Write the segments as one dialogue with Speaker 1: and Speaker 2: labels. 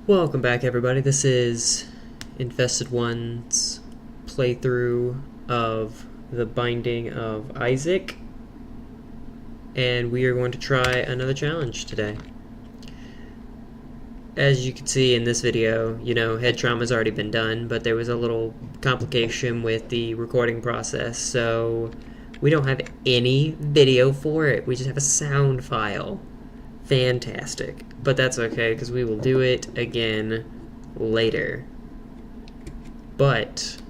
Speaker 1: Welcome back, everybody. This is Infested One's playthrough of The Binding of Isaac, and we are going to try another challenge today. As you can see in this video, head trauma's already been done, but there was a little complication with the recording process, so we don't have any video for it. We just have a sound file. Fantastic. But that's okay, because we will do it again later. But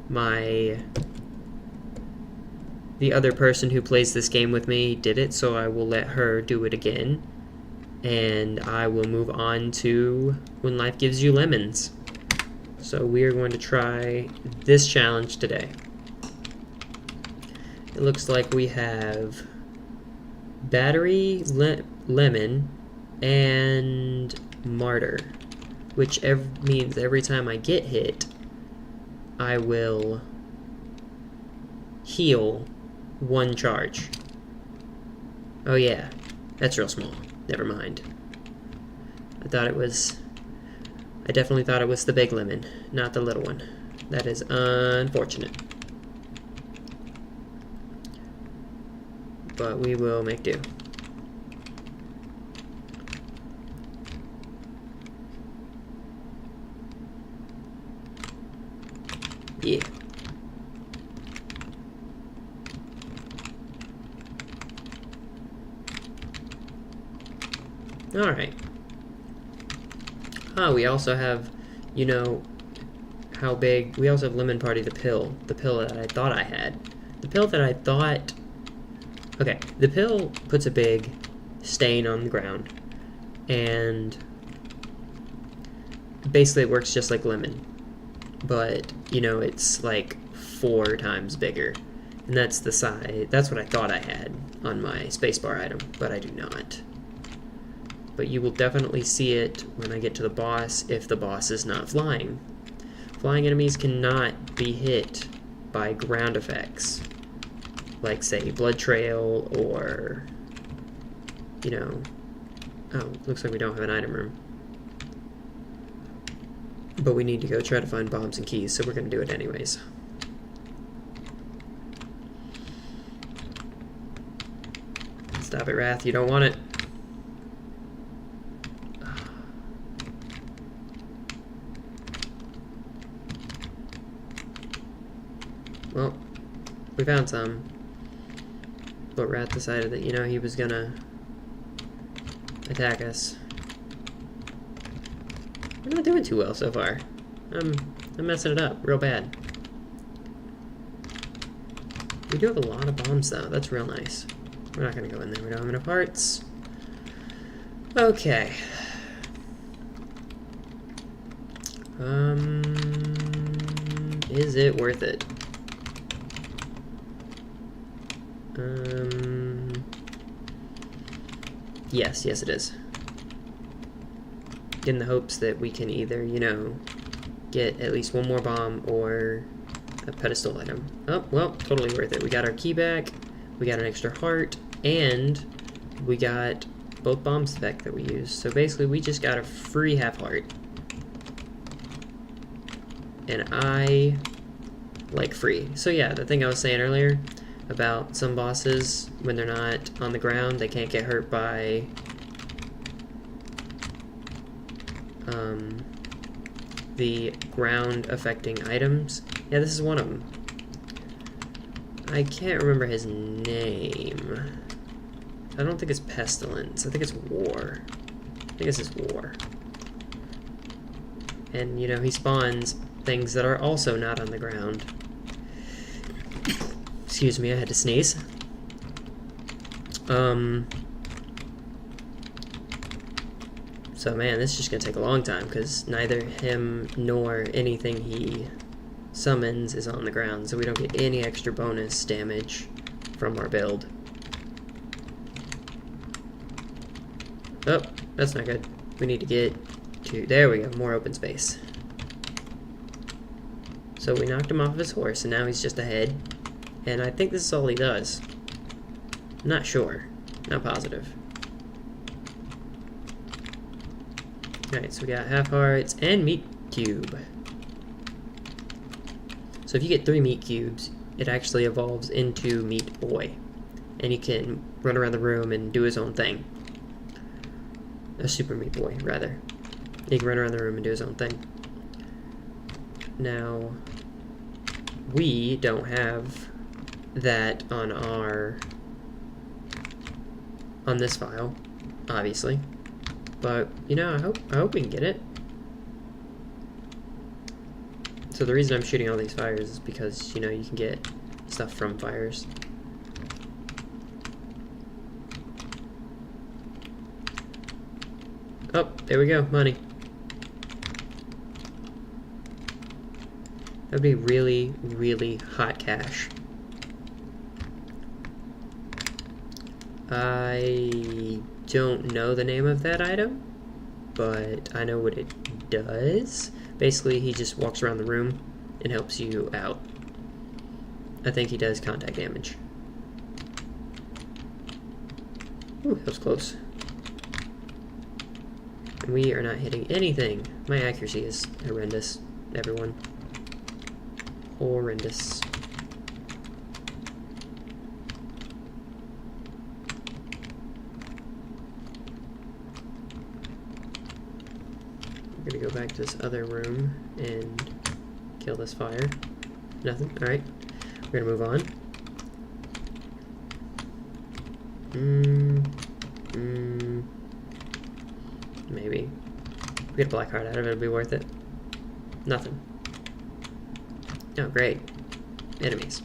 Speaker 1: the other person who plays this game with me did it, so I will let her do it again. And I will move on to When Life Gives You Lemons. So we are going to try this challenge today. It looks like we have battery, lemon, and martyr, which means every time I get hit, I will heal 1 charge. Oh yeah, that's real small. Never mind. I definitely thought it was the big lemon, not the little one. That is unfortunate. But we will make do. Yeah. Alright. We also have, how big, we also have Lemon Party the pill that I thought I had. Okay, the pill puts a big stain on the ground, and basically it works just like lemon, but, it's like 4 times bigger, and that's the size, that's what I thought I had on my spacebar item, but I do not. But you will definitely see it when I get to the boss if the boss is not flying. Flying enemies cannot be hit by ground effects, like, say, Blood Trail, or, oh, looks like we don't have an item room. But we need to go try to find bombs and keys, so we're going to do it anyways. Stop it, Wrath, you don't want it. Well, we found some. But Wrath decided that, he was gonna attack us. We're not doing too well so far. I'm messing it up real bad. We do have a lot of bombs, though. That's real nice. We're not gonna go in there. We don't have enough hearts. Okay. Is it worth it? Yes it is. In the hopes that we can either, get at least 1 more bomb or a pedestal item. Oh, well, totally worth it. We got our key back, we got an extra heart, and we got both bombs back that we used. So basically, we just got a free half heart. And I like free. So yeah, the thing I was saying earlier about some bosses, when they're not on the ground, they can't get hurt by the ground affecting items. Yeah, this is one of them. I can't remember his name. I don't think it's Pestilence. I think it's War. I think this is War. And, he spawns things that are also not on the ground. Excuse me, I had to sneeze. So man, this is just gonna take a long time, because neither him nor anything he summons is on the ground, so we don't get any extra bonus damage from our build. Oh, that's not good. We need to get to... There we go, more open space. So we knocked him off of his horse, and now he's just ahead. And I think this is all he does. Not sure. Not positive. Alright, so we got half hearts and meat cube. So if you get 3 meat cubes, it actually evolves into Meat Boy. And he can run around the room and do his own thing. A Super Meat Boy, rather. He can run around the room and do his own thing. Now, we don't have that on this file, obviously. But, you know, I hope we can get it. So the reason I'm shooting all these fires is because, you know, you can get stuff from fires. Oh, there we go, money. That would be really, really hot cash. I don't know the name of that item, but I know what it does. Basically, he just walks around the room and helps you out. I think he does contact damage. Ooh, that was close. And we are not hitting anything. My accuracy is horrendous, everyone. Horrendous. We're gonna go back to this other room and kill this fire. Nothing. Alright. We're gonna move on. Maybe. If we get a black heart out of it, it'll be worth it. Nothing. Oh, great. Enemies.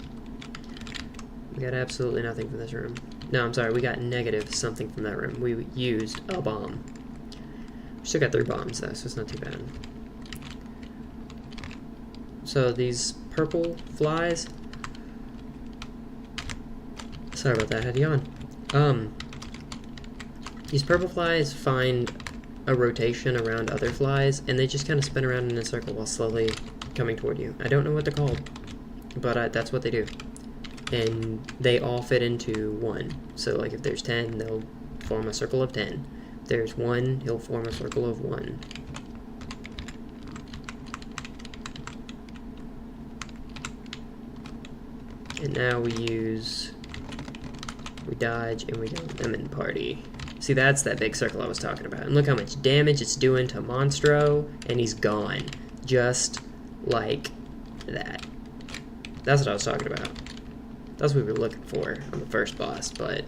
Speaker 1: We got absolutely nothing from this room. No, I'm sorry, we got negative something from that room. We used a bomb. We still got 3 bombs though, so it's not too bad. So these purple flies... Sorry about that, I had to yawn. These purple flies find a rotation around other flies, and they just kind of spin around in a circle while slowly coming toward you. I don't know what they're called, but that's what they do. And they all fit into 1. So like if there's 10, they'll form a circle of 10. If there's 1, he'll form a circle of 1. And now we dodge and we go lemon party. See, that's that big circle I was talking about. And look how much damage it's doing to Monstro, and he's gone. Just like that. That's what I was talking about. That's what we were looking for on the first boss, but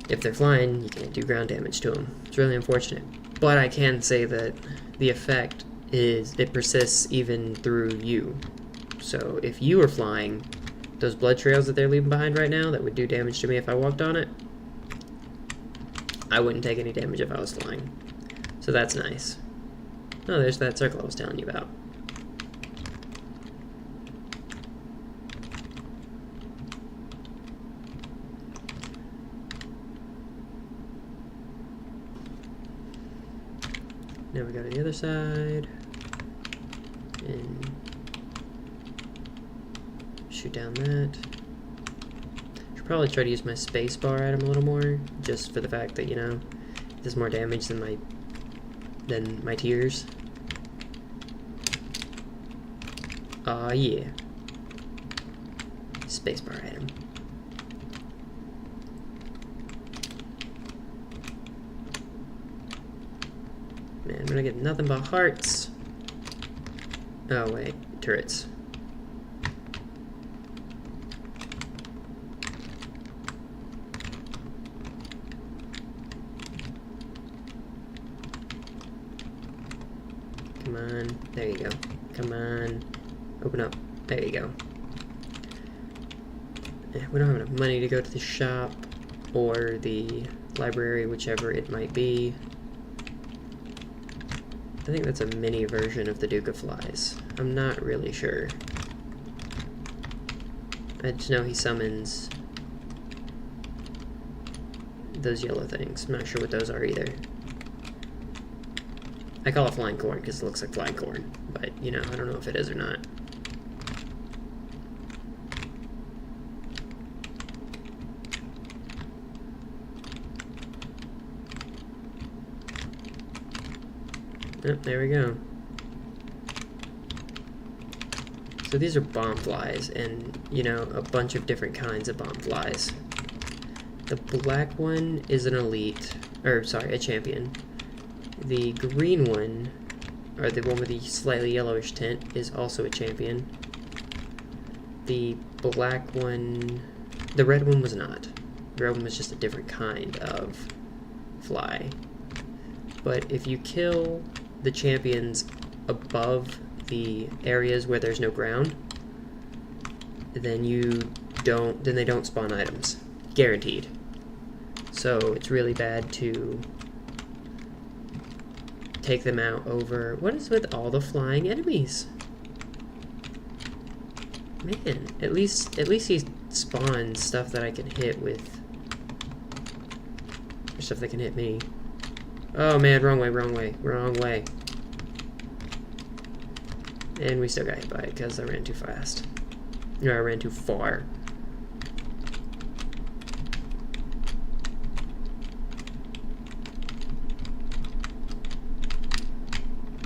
Speaker 1: if they're flying, you can't do ground damage to them. It's really unfortunate. But I can say that the effect is, it persists even through you. So if you were flying, those blood trails that they're leaving behind right now that would do damage to me if I walked on it, I wouldn't take any damage if I was flying. So that's nice. Oh, there's that circle I was telling you about. Now we go to the other side. And shoot down that. Should probably try to use my space bar item a little more, just for the fact that, you know, it does more damage than my tears. Aw, yeah. Space bar item. Man, I'm gonna get nothing but hearts. Oh wait, turrets. Come on, there you go. Come on, open up. There you go. We don't have enough money to go to the shop or the library, whichever it might be. I think that's a mini version of the Duke of Flies. I'm not really sure. I just know he summons those yellow things. I'm not sure what those are either. I call it flying corn because it looks like flying corn, but, you know, I don't know if it is or not. Oh, there we go. So these are bomb flies, and, you know, a bunch of different kinds of bomb flies. The black one is an elite, or sorry, a champion. The green one, or the one with the slightly yellowish tint, is also a champion. The black one, the red one was not. The red one was just a different kind of fly. But if you kill the champions above the areas where there's no ground, then they don't spawn items. Guaranteed. So it's really bad to take them out over... What is with all the flying enemies? Man, at least he spawns stuff that I can hit with... Or stuff that can hit me. Oh man, wrong way, wrong way, wrong way. And we still got hit by it because I ran too fast. No, I ran too far.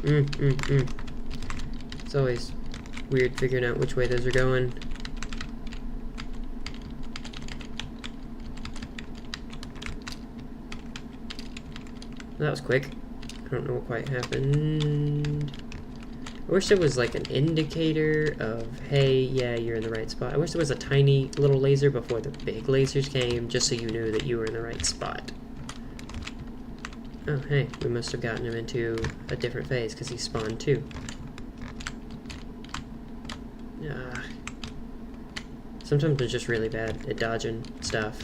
Speaker 1: It's always weird figuring out which way those are going. That was quick. I don't know what quite happened. I wish there was like an indicator of, hey, yeah, you're in the right spot. I wish there was a tiny little laser before the big lasers came, just so you knew that you were in the right spot. Oh, hey, we must have gotten him into a different phase because he spawned too. Sometimes they're just really bad at dodging stuff.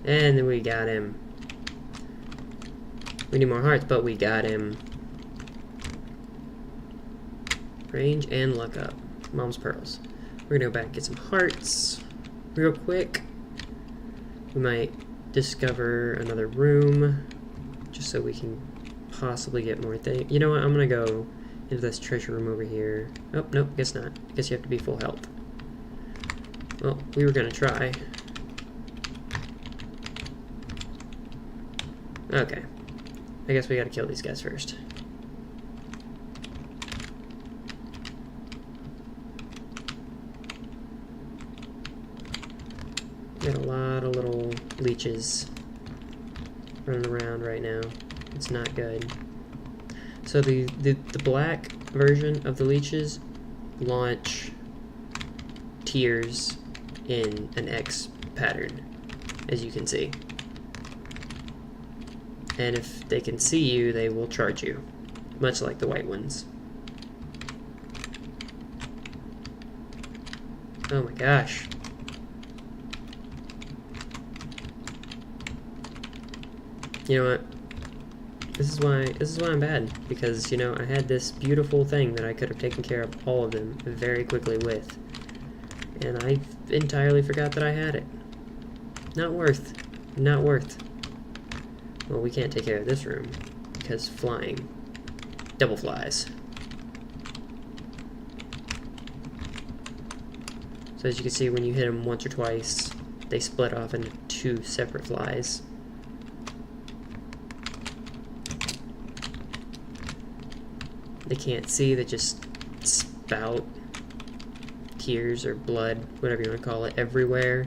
Speaker 1: And then we got him. We need more hearts, but we got him. Range and luck up. Mom's pearls. We're gonna go back and get some hearts real quick. We might discover another room just so we can possibly get more things. You know what? I'm gonna go into this treasure room over here. Oh, nope, guess not. Guess you have to be full health. Well, we were gonna try. Okay. I guess we gotta kill these guys first. Got a lot of little leeches running around right now. It's not good. So the black version of the leeches launch tiers in an X pattern, as you can see. And if they can see you, they will charge you, much like the white ones. Oh my gosh. You know what? This is why I'm bad, because, you know, I had this beautiful thing that I could have taken care of all of them very quickly with, and I entirely forgot that I had it. Not worth. Not worth. Well, we can't take care of this room because flying. Double flies. So as you can see, when you hit them once or twice, they split off into two separate flies. They can't see, they just spout tears or blood, whatever you want to call it, everywhere.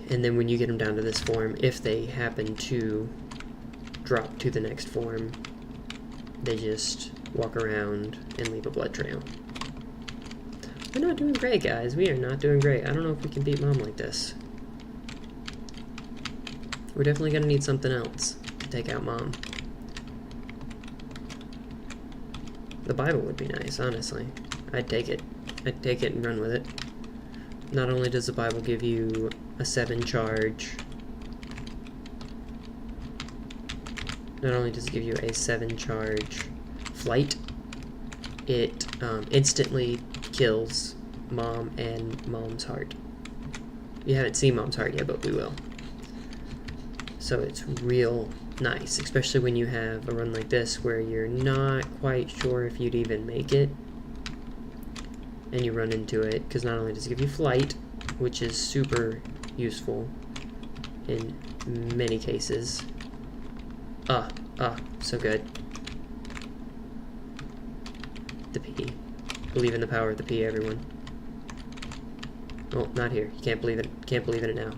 Speaker 1: And then when you get them down to this form, if they happen to drop to the next form, they just walk around and leave a blood trail. We're not doing great, guys. We are not doing great. I don't know if we can beat Mom like this. We're definitely going to need something else to take out Mom. The Bible would be nice, honestly. I'd take it. I'd take it and run with it. Not only does the Bible give you a 7 charge, not only does it give you a 7 charge flight, it instantly kills Mom and Mom's heart. You haven't seen Mom's heart yet, but we will. So it's real nice, especially when you have a run like this where you're not quite sure if you'd even make it. and you run into it, because not only does it give you flight, which is super useful in many cases. So good. The P. Believe in the power of the P, everyone. Oh, not here. You can't believe it. Can't believe in it now.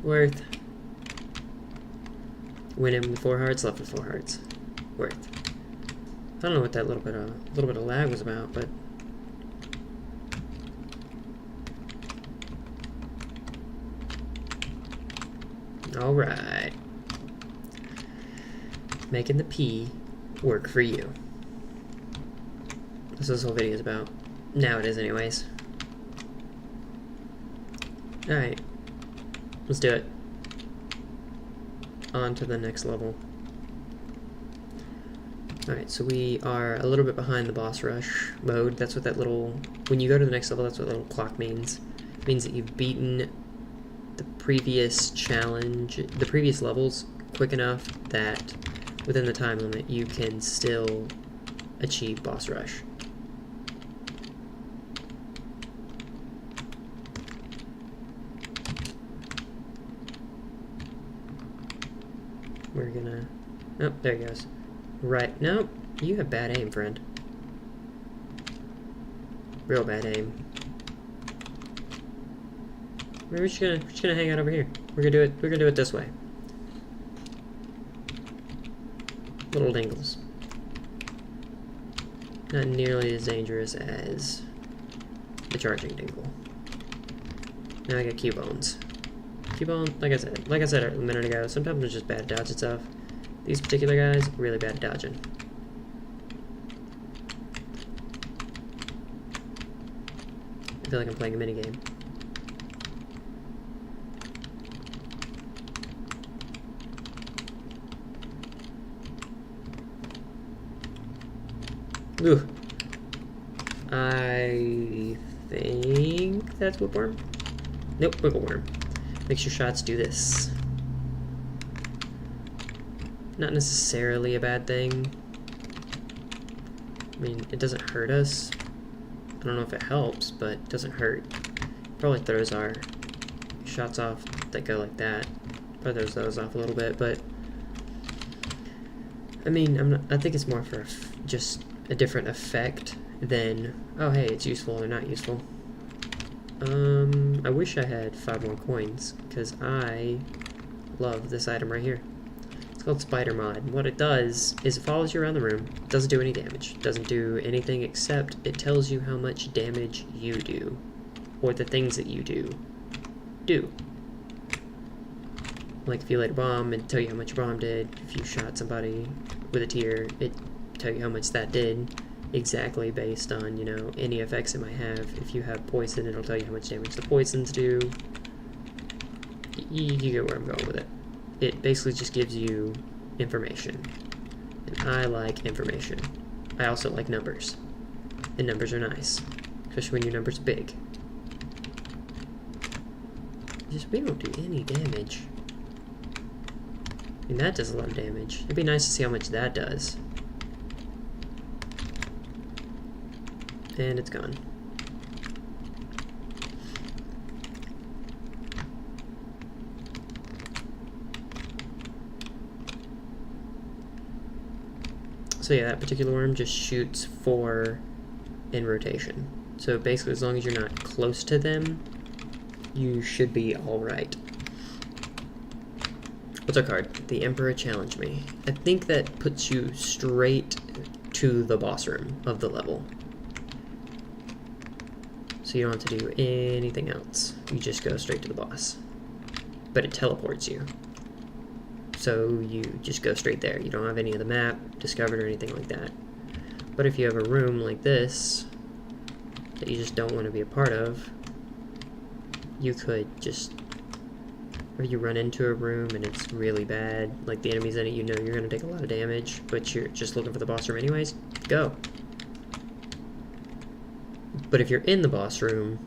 Speaker 1: Worth. Win him with 4 hearts, left with 4 hearts. Worth. I don't know what that little bit of lag was about, but all right. Making the P work for you. That's what this whole video is about. Now it is, anyways. All right. Let's do it. On to the next level. Alright, so we are a little bit behind the boss rush mode. That's what that little... When you go to the next level, that's what that little clock means. It means that you've beaten the previous challenge, the previous levels, quick enough that within the time limit you can still achieve boss rush. We're gonna... Oh, there he goes. Right. Nope. You have bad aim, friend. Real bad aim. We're just gonna hang out over here. We're gonna do it this way. Little dingles. Not nearly as dangerous as the charging dingle. Now I got Q-bones. Q-bone, like I said a minute ago, sometimes it's just bad at dodging stuff. These particular guys, really bad at dodging. I feel like I'm playing a minigame. Ooh. I think that's Whipworm. Nope, Wiggleworm. Makes your shots do this. Not necessarily a bad thing. I mean, it doesn't hurt us. I don't know if it helps, but it doesn't hurt. Probably throws our shots off that go like that. Probably throws those off a little bit, but I mean, I think it's more for just a different effect than, oh hey, it's useful or not useful. I wish I had 5 more coins, because I love this item right here. It's called Spider Mod. What it does is it follows you around the room. It doesn't do any damage. It doesn't do anything except it tells you how much damage you do, or the things that you do. Like if you light a bomb, it'd tell you how much your bomb did. If you shot somebody with a tear, it'd tell you how much that did. Exactly based on, you know, any effects it might have. If you have poison, it'll tell you how much damage the poisons do. You get where I'm going with it. It basically just gives you information. And I like information. I also like numbers. And numbers are nice. Especially when your number's big. Just, we don't do any damage. I mean, that does a lot of damage. It'd be nice to see how much that does. And it's gone. So yeah, that particular worm just shoots 4 in rotation. So basically, as long as you're not close to them, you should be alright. What's our card? The Emperor challenged me. I think that puts you straight to the boss room of the level. So you don't have to do anything else. You just go straight to the boss. But it teleports you. So you just go straight there. You don't have any of the map discovered or anything like that. But if you have a room like this that you just don't want to be a part of, you could just, or you run into a room and it's really bad, like the enemies in it, you know you're going to take a lot of damage, but you're just looking for the boss room anyways, go. But if you're in the boss room,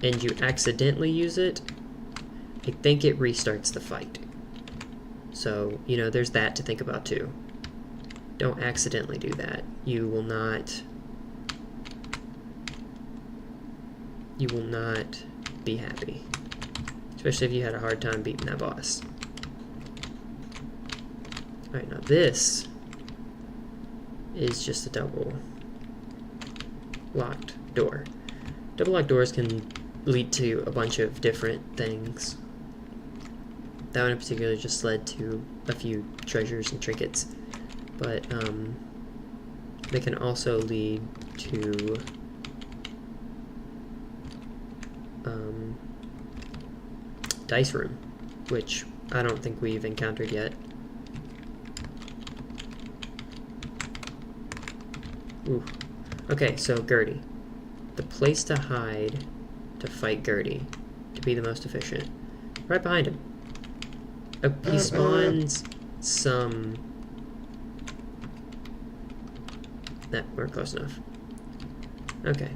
Speaker 1: and you accidentally use it, I think it restarts the fight. So, you know, there's that to think about too. Don't accidentally do that. You will not be happy. Especially if you had a hard time beating that boss. Alright, now this is just a double locked door. Double locked doors can lead to a bunch of different things. That one in particular just led to a few treasures and trinkets, but they can also lead to dice room, which I don't think we've encountered yet. Ooh. Okay, so Gurdy. The place to hide to fight Gurdy, to be the most efficient. Right behind him. Oh, he spawns some... Nah, we're close enough. Okay.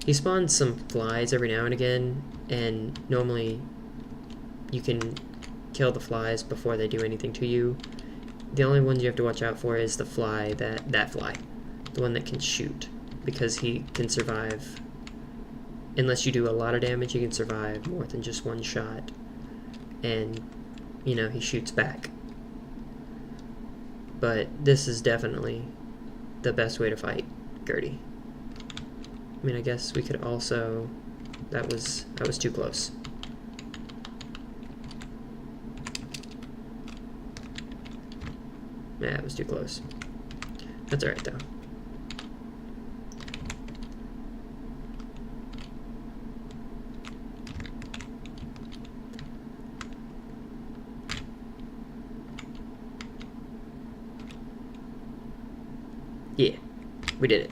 Speaker 1: He spawns some flies every now and again, and normally you can kill the flies before they do anything to you. The only ones you have to watch out for is the fly, that fly. The one that can shoot, because he can survive. Unless you do a lot of damage, he can survive more than just one shot. And, you know, he shoots back. But this is definitely the best way to fight Gurdy. I mean, I guess we could also... That was too close. Yeah, it was too close. That's alright, though. Yeah, we did it.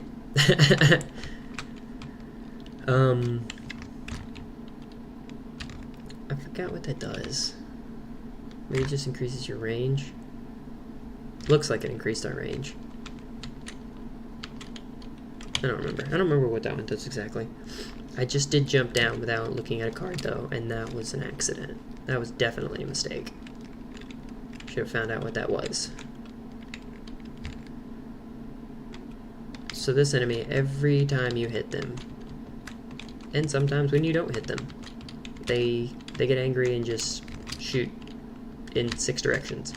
Speaker 1: I forgot what that does. Maybe it just increases your range. Looks like it increased our range. I don't remember what that one does exactly. I just did jump down without looking at a card though, and that was an accident. That was definitely a mistake. Should have found out what that was. So this enemy, every time you hit them, and sometimes when you don't hit them, they get angry and just shoot in 6 directions.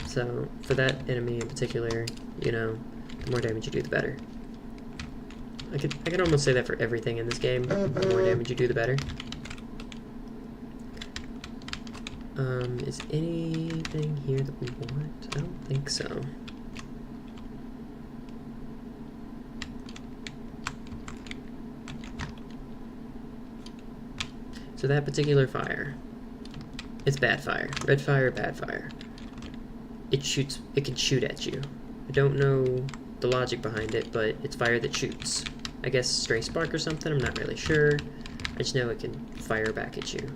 Speaker 1: So for that enemy in particular, you know, the more damage you do, the better. I could almost say that for everything in this game. The more damage you do, the better. Is anything here that we want? I don't think so. So that particular fire, it's bad fire. Red fire, bad fire. It can shoot at you. I don't know the logic behind it, but it's fire that shoots. I guess stray spark or something, I'm not really sure. I just know it can fire back at you.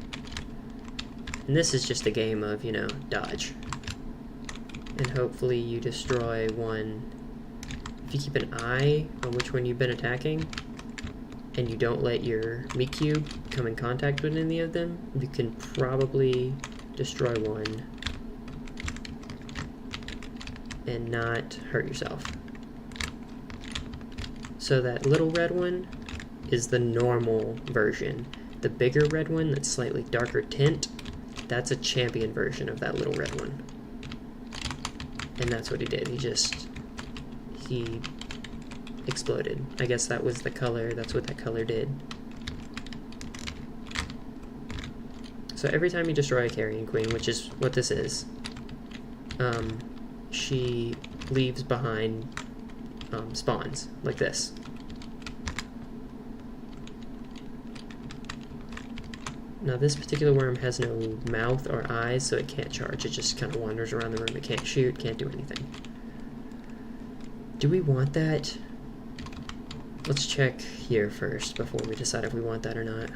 Speaker 1: And this is just a game of, you know, dodge. And hopefully you destroy one. If you keep an eye on which one you've been attacking, and you don't let your meat cube come in contact with any of them, you can probably destroy one and not hurt yourself. So that little red one is the normal version. The bigger red one that's slightly darker tint, that's a champion version of that little red one. And that's what he did. He exploded. I guess that was the color. That's what that color did. So every time you destroy a carrion queen, which is what this is, she leaves behind spawns like this. Now this particular worm has no mouth or eyes, so it can't charge. It just kind of wanders around the room. It can't shoot, can't do anything. Do we want that? Let's check here first before we decide if we want that or not.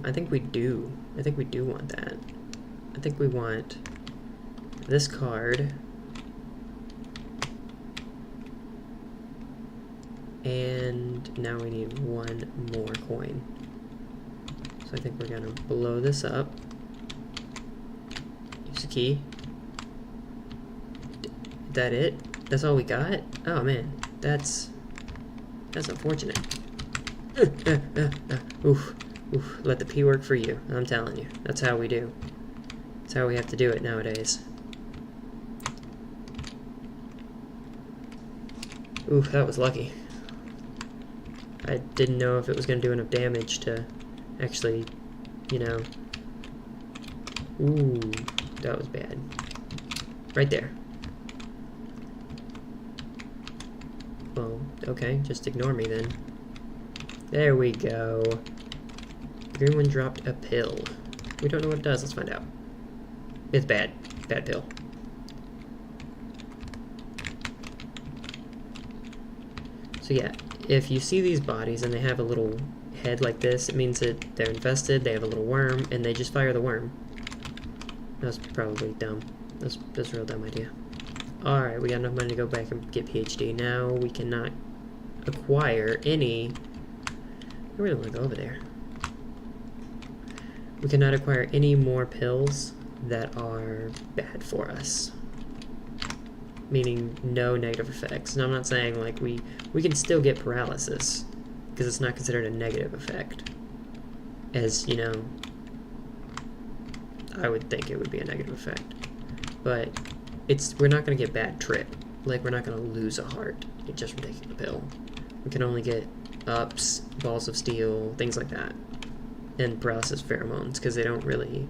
Speaker 1: I think we do. I think we do want that. I think we want this card And now we need one more coin. So I think we're gonna blow this up. Use a key. Is that it? That's all we got? Oh man, that's unfortunate. Oof, oof, let the P work for you, I'm telling you. That's how we do. That's how we have to do it nowadays. Oof, that was lucky. I didn't know if it was going to do enough damage to actually, you know... Ooh, that was bad. Right there. Well, okay, just ignore me then. There we go. The green one dropped a pill. We don't know what it does, let's find out. It's bad. Bad pill. So yeah, if you see these bodies and they have a little head like this, it means that they're infested, they have a little worm, and they just fire the worm. That's probably dumb. That's a real dumb idea. Alright, we got enough money to go back and get PhD. Now we cannot acquire any... I really want to go over there. We cannot acquire any more pills that are bad for us. Meaning no negative effects. And I'm not saying like we can still get paralysis because it's not considered a negative effect. As, you know, I would think it would be a negative effect. But we're not going to get bad trip. Like, we're not going to lose a heart just from taking the pill. We can only get ups, balls of steel, things like that. And paralysis pheromones, because they don't really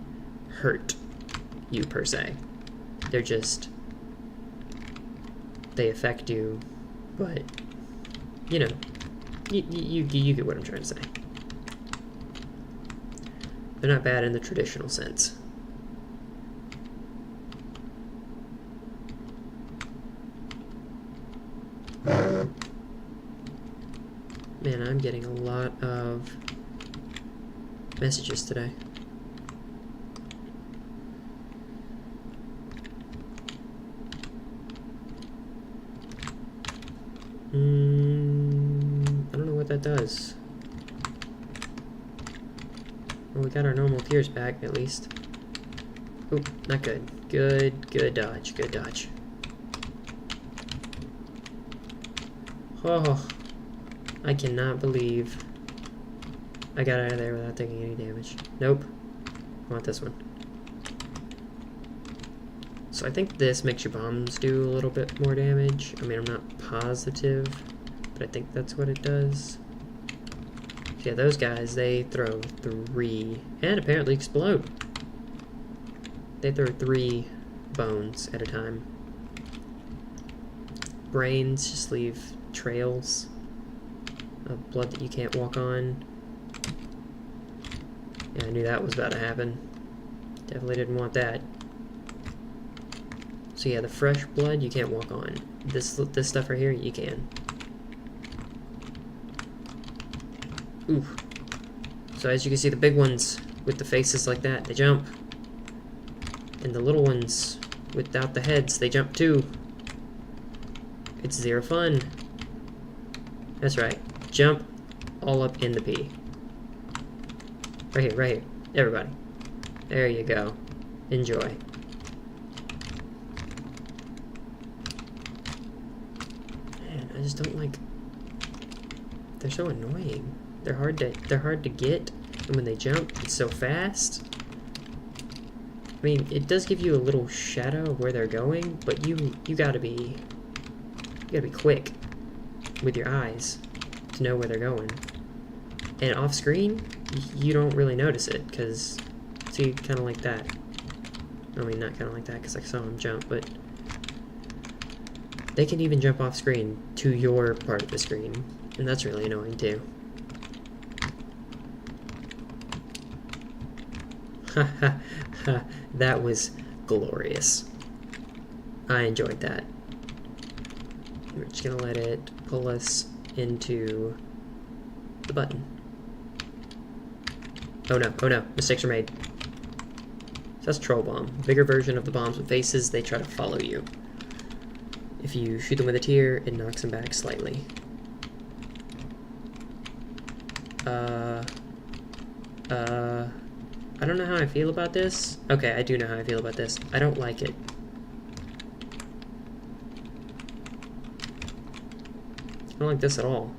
Speaker 1: hurt you per se. They're just... they affect you, but, you know, you get what I'm trying to say. They're not bad in the traditional sense. Man, I'm getting a lot of messages today. I don't know what that does. Well, we got our normal tears back, at least. Oop, not good. Good dodge, good dodge. Oh, I cannot believe I got out of there without taking any damage. Nope. I want this one. So I think this makes your bombs do a little bit more damage. I mean, I'm not positive, but I think that's what it does. So yeah, those guys, they throw 3 and apparently explode. They throw 3 bones at a time. Brains just leave trails of blood that you can't walk on. Yeah, I knew that was about to happen. Definitely didn't want that. So yeah, the fresh blood you can't walk on. This stuff right here, you can. Ooh. So as you can see, the big ones with the faces like that, they jump. And the little ones without the heads, they jump too. It's zero fun. That's right. Jump all up in the P. Right here, right here. Everybody. There you go. Enjoy. Man, I just don't like... they're so annoying. They're hard to get, and when they jump, it's so fast. I mean, it does give you a little shadow of where they're going, but you gotta be quick with your eyes to know where they're going. And off screen, you don't really notice it, because, see, kind of like that. I mean, not kind of like that, because I saw them jump, but they can even jump off screen to your part of the screen, and that's really annoying too. Ha ha ha, that was glorious. I enjoyed that. We're just gonna let it pull us into the button. Oh no, mistakes are made. So that's Troll Bomb. Bigger version of the bombs with faces, they try to follow you. If you shoot them with a tear, it knocks them back slightly. I don't know how I feel about this. Okay, I do know how I feel about this. I don't like it. I don't like this at all.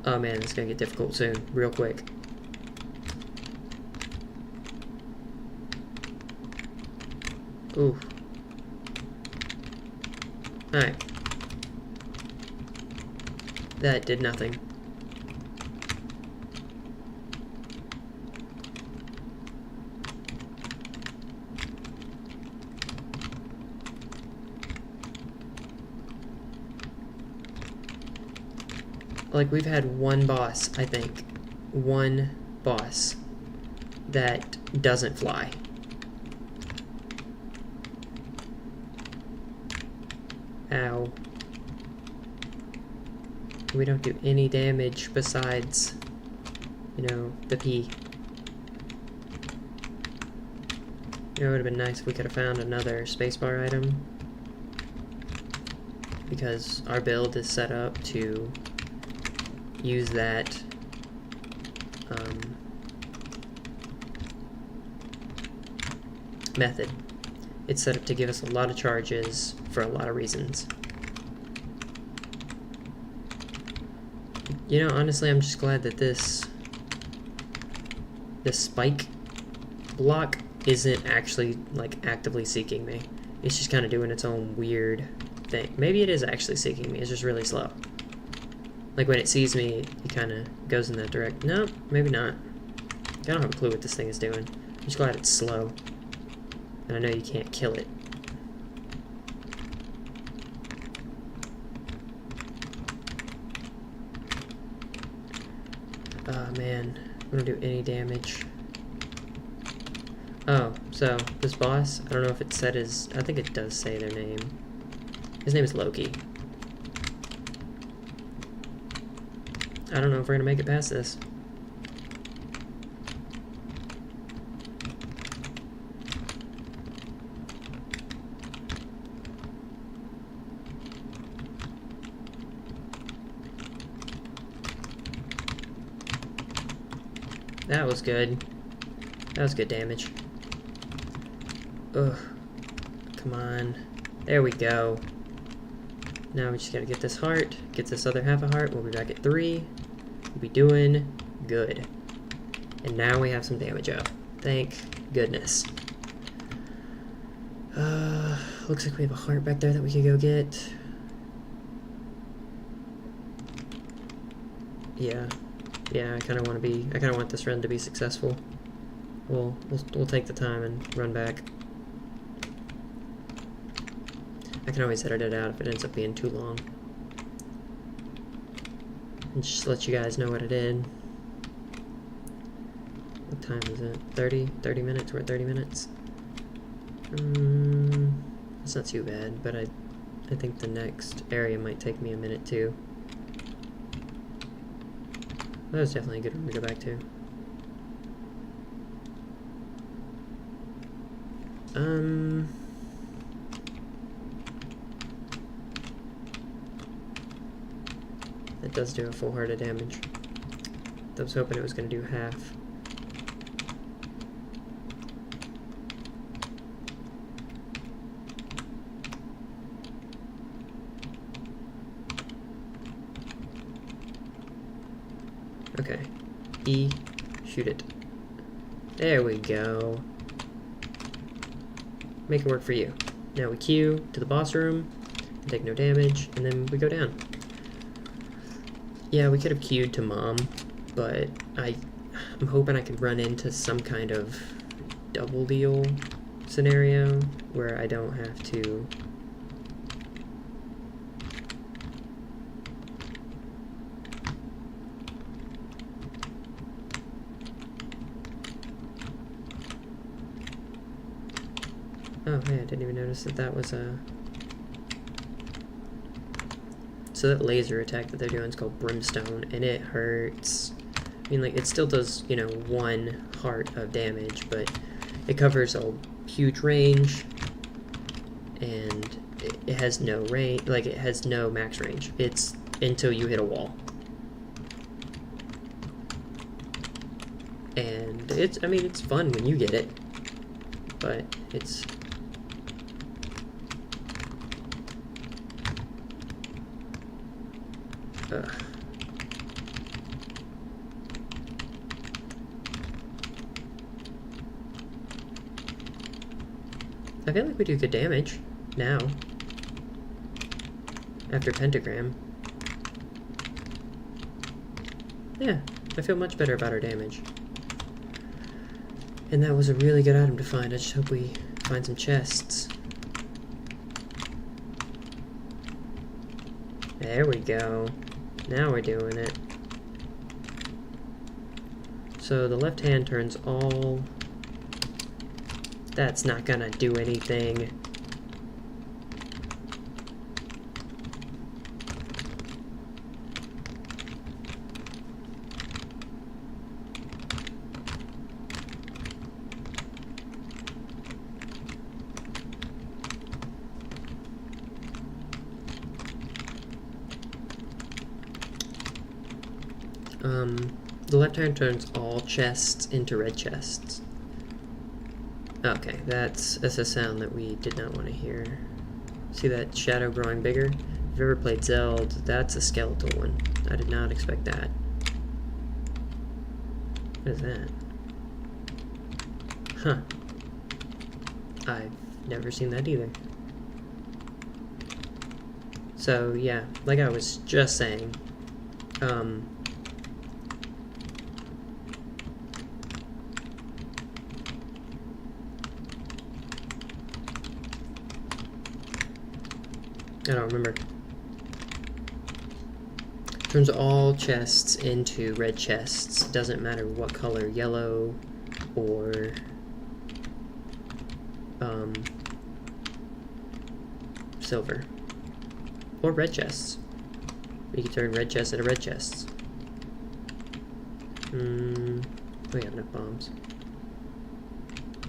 Speaker 1: Oh man, it's gonna get difficult soon, real quick. Ooh. Alright. That did nothing. Like, we've had one boss, I think. One boss that doesn't fly. Ow. We don't do any damage besides, you know, the P. You know, it would have been nice if we could have found another spacebar item. Because our build is set up to use that method. It's set up to give us a lot of charges for a lot of reasons. You know, honestly, I'm just glad that this spike block isn't actually, like, actively seeking me. It's just kind of doing its own weird thing. Maybe it is actually seeking me, it's just really slow. Like, when it sees me, it kind of goes in that direction. No, maybe not. I don't have a clue what this thing is doing. I'm just glad it's slow. And I know you can't kill it. Oh, man. I don't do any damage. Oh, so, this boss, I don't know if it said his... I think it does say their name. His name is Loki. I don't know if we're gonna make it past this. That was good. That was good damage. Ugh. Come on. There we go. Now we just gotta get this heart, get this other half a heart. We'll be back at 3. We'll be doing good. And now we have some damage up. Thank goodness. Looks like we have a heart back there that we could go get. Yeah. Yeah, I kind of want this run to be successful. We'll take the time and run back. I can always edit it out if it ends up being too long. And just let you guys know what I did. What time is it? 30 minutes? We're at 30 minutes. It's not too bad, but I think the next area might take me a minute too. That was definitely a good one to go back to. It does do a full heart of damage. I was hoping it was going to do half. Okay. E, shoot it. There we go. Make it work for you. Now we Q to the boss room, take no damage, and then we go down. Yeah, we could have queued to Mom, but I'm hoping I could run into some kind of double deal scenario where I don't have to... Oh, hey, I didn't even notice that that was a... So that laser attack that they're doing is called Brimstone, and it hurts. I mean, like, it still does, you know, 1 heart of damage, but it covers a huge range, and it has no range, like, it has no max range. It's until you hit a wall. And I mean, it's fun when you get it, but it's... Ugh. I feel like we do good damage now after pentagram. Yeah, I feel much better about our damage. And that was a really good item to find. I just hope we find some chests. There we go. Now we're doing it. So the left hand turns all... That's not gonna do anything. The left hand turns all chests into red chests. Okay, that's a sound that we did not want to hear. See that shadow growing bigger? If you've ever played Zelda, that's a skeletal one. I did not expect that. What is that? Huh. I've never seen that either. So, yeah, like I was just saying, I don't remember. Turns all chests into red chests. Doesn't matter what color, yellow or silver. Or red chests. You can turn red chests into red chests. We have enough bombs.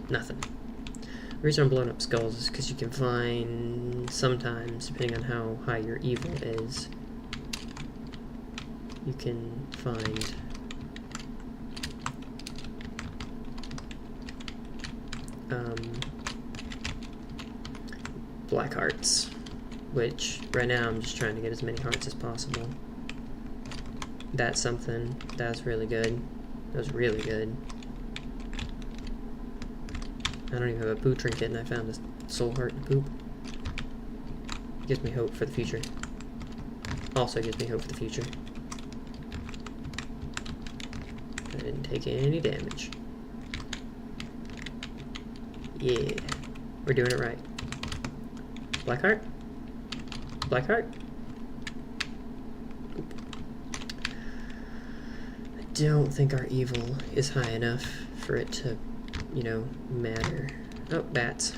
Speaker 1: Nothing. The reason I'm blowing up skulls is because you can find, sometimes, depending on how high your evil is, you can find black hearts, which right now I'm just trying to get as many hearts as possible. That's something. That's really good. That was really good. I don't even have a poo trinket and I found a soul heart and poop. Gives me hope for the future. Also gives me hope for the future. I didn't take any damage. Yeah. We're doing it right. Black heart? Black heart? Oop. I don't think our evil is high enough for it to, you know, matter. Oh, bats.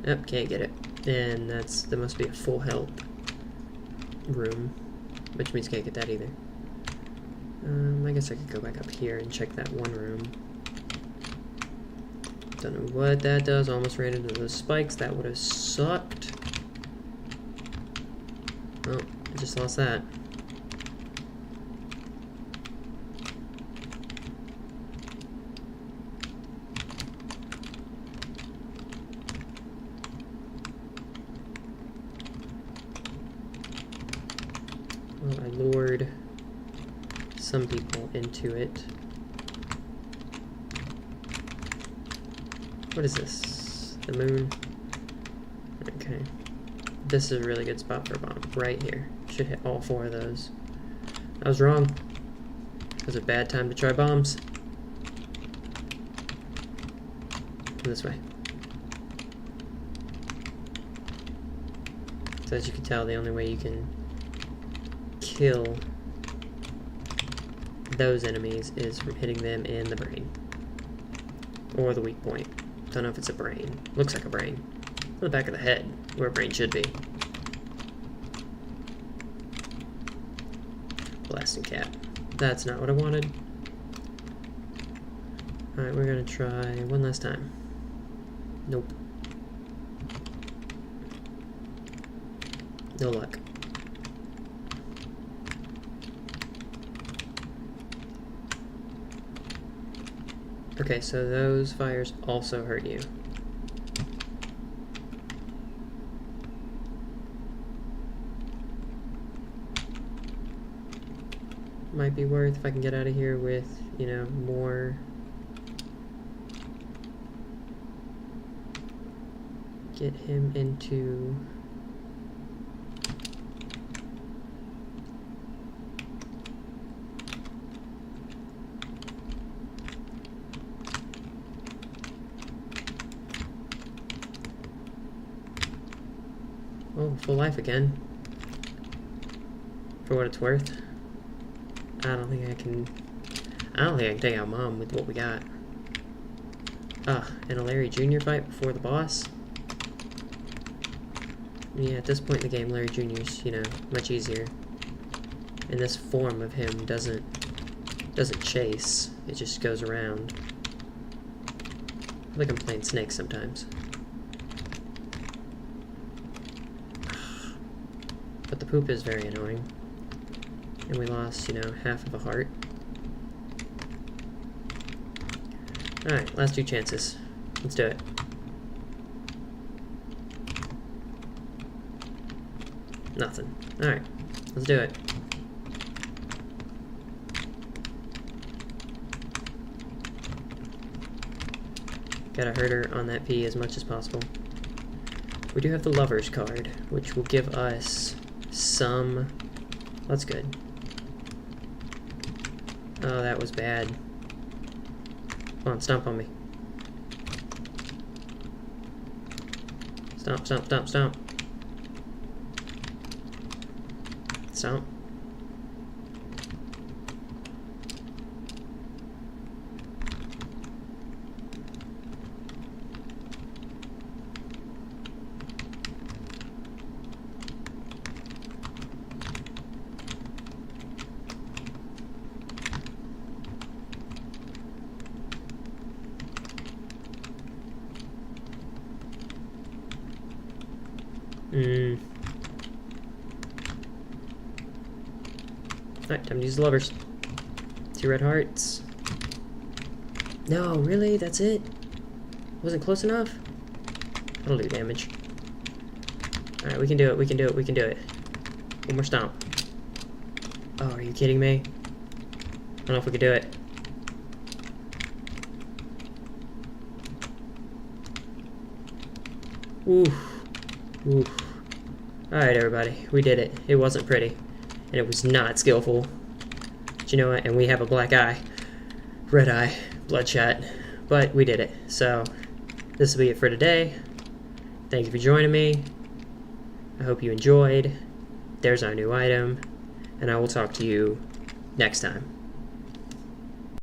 Speaker 1: Oh, can't get it. And that must be a full health room, which means can't get that either. I guess I could go back up here and check that one room. Don't know what that does. Almost ran into those spikes. That would have sucked. Oh, I just lost that. Well, I lured some people into it. What is this? The moon? Okay. This is a really good spot for a bomb. Right here. Should hit all 4 of those. I was wrong. It was a bad time to try bombs. This way. So as you can tell, the only way you can kill those enemies is from hitting them in the brain. Or the weak point. Don't know if it's a brain. Looks like a brain. On the back of the head, where a brain should be. Blasting cap. That's not what I wanted. Alright, we're gonna try one last time. Nope. No luck. Okay, so those fires also hurt you. Might be worth if I can get out of here with, you know, more. Get him into. Oh, full life again. For what it's worth. I don't think I can take out Mom with what we got. And a Larry Jr. fight before the boss. Yeah, at this point in the game, Larry Jr.'s, you know, much easier. And this form of him doesn't chase. It just goes around. I feel like I'm playing Snake sometimes. But the poop is very annoying. And we lost, you know, half of a heart. Alright, last 2 chances. Let's do it. Nothing. Alright, let's do it. Gotta hurt her on that P as much as possible. We do have the Lover's card, which will give us some... That's good. Oh, that was bad. Come on, stomp on me. Stomp, stomp, stomp, stomp. Stomp. Alright, time to use the Lovers. 2 red hearts. No, really? That's it? Wasn't close enough? That'll do damage. Alright, we can do it, we can do it, we can do it. One more stomp. Oh, are you kidding me? I don't know if we can do it. Oof. Oof. Alright, everybody. We did it. It wasn't pretty. And it was not skillful. But you know what? And we have a black eye. Red eye. Bloodshot. But we did it. So, this will be it for today. Thank you for joining me. I hope you enjoyed. There's our new item. And I will talk to you next time.